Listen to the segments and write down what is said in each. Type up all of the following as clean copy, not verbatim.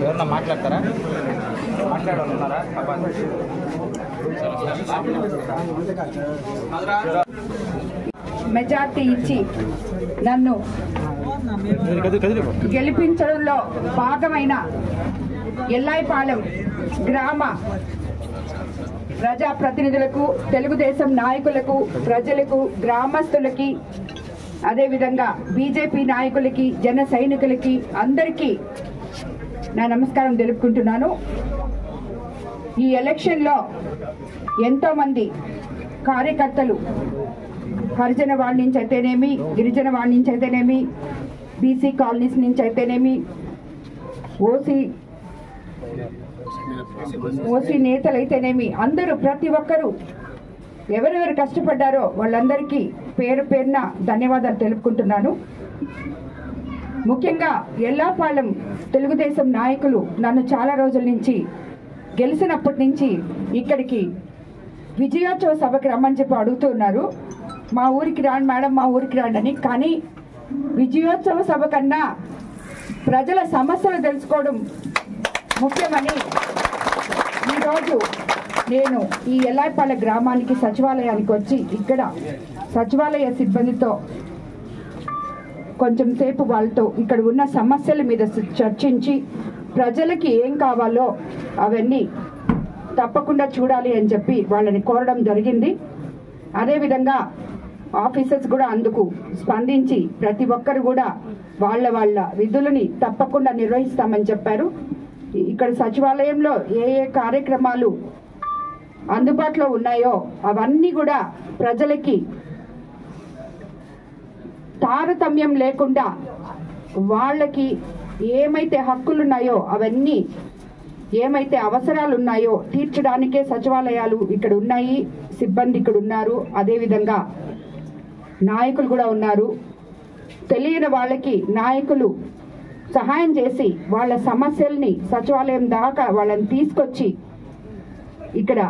ఎవరన్నా మాట్లాడతారా? మాట్లాడాలన్నారా? మెజార్టీ ఇచ్చి నన్ను గెలిపించడంలో భాగమైన ఎల్లాయిపాలెం గ్రామ ప్రజాప్రతినిధులకు, తెలుగుదేశం నాయకులకు, ప్రజలకు, గ్రామస్తులకి, అదేవిధంగా బీజేపీ నాయకులకి, జన సైనికులకి అందరికీ నా నమస్కారం తెలుపుకుంటున్నాను. ఈ ఎలక్షన్లో ఎంతోమంది కార్యకర్తలు హరిజన వార్డు నుంచి అయితేనేమి, గిరిజన వార్డు నుంచి అయితేనేమి, బీసీ కాలనీస్ నుంచి అయితేనేమి, ఓసీ నేతలు అయితేనేమి, అందరూ ప్రతి ఒక్కరూ ఎవరెవరు కష్టపడ్డారో వాళ్ళందరికీ పేరు పేరున ధన్యవాదాలు తెలుపుకుంటున్నాను. ముఖ్యంగా ఎల్లాపాలెం తెలుగుదేశం నాయకులు నన్ను చాలా రోజుల నుంచి గెలిచినప్పటి నుంచి ఇక్కడికి విజయోత్సవ సభకి రమ్మని చెప్పి అడుగుతున్నారు. మా ఊరికి రాండి మేడం, మా ఊరికి రాండి అని. కానీ విజయోత్సవ సభ కన్నా ప్రజల సమస్యలు తెలుసుకోవడం ముఖ్యమని ఈరోజు నేను ఈ ఎల్లాయిపాలెం గ్రామానికి సచివాలయానికి వచ్చి ఇక్కడ సచివాలయ సిబ్బందితో కొంచెం సేపు వాళ్ళతో ఇక్కడ ఉన్న సమస్యల మీద చర్చించి ప్రజలకి ఏం కావాలో అవన్నీ తప్పకుండా చూడాలి అని చెప్పి వాళ్ళని కోరడం జరిగింది. అదేవిధంగా ఆఫీసర్స్ కూడా అందుకు స్పందించి ప్రతి ఒక్కరు కూడా వాళ్ళ విధులని తప్పకుండా నిర్వహిస్తామని చెప్పారు. ఇక్కడ సచివాలయంలో ఏ ఏ కార్యక్రమాలు అందుబాటులో ఉన్నాయో అవన్నీ కూడా ప్రజలకి తారతమ్యం లేకుండా వాళ్ళకి ఏమైతే హక్కులు ఉన్నాయో అవన్నీ, ఏమైతే అవసరాలు ఉన్నాయో తీర్చడానికే సచివాలయాలు ఇక్కడ ఉన్నాయి, సిబ్బంది ఇక్కడ ఉన్నారు, అదేవిధంగా నాయకులు కూడా ఉన్నారు. తెలియని వాళ్ళకి నాయకులు సహాయం చేసి వాళ్ళ సమస్యల్ని సచివాలయం దాకా వాళ్ళని తీసుకొచ్చి ఇక్కడ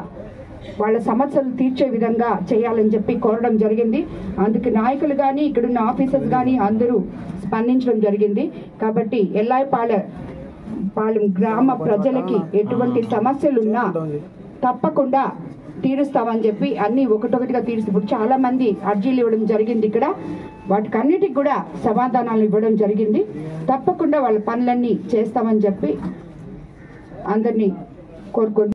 వాళ్ళ సమస్యలు తీర్చే విధంగా చేయాలని చెప్పి కోరడం జరిగింది. అందుకు నాయకులు కానీ ఇక్కడున్న ఆఫీసర్స్ కానీ అందరూ స్పందించడం జరిగింది. కాబట్టి ఎల్లాయిపాలెం గ్రామ ప్రజలకి ఎటువంటి సమస్యలున్నా తప్పకుండా తీరుస్తామని చెప్పి అన్ని ఒకటొకటిగా తీరుస్తూ ఇప్పుడు చాలా మంది అర్జీలు ఇవ్వడం జరిగింది. ఇక్కడ వాటికన్నిటికి కూడా సమాధానాలు ఇవ్వడం జరిగింది. తప్పకుండా వాళ్ళ పనులన్నీ చేస్తామని చెప్పి అందరినీ కోరుకుంటున్నాను.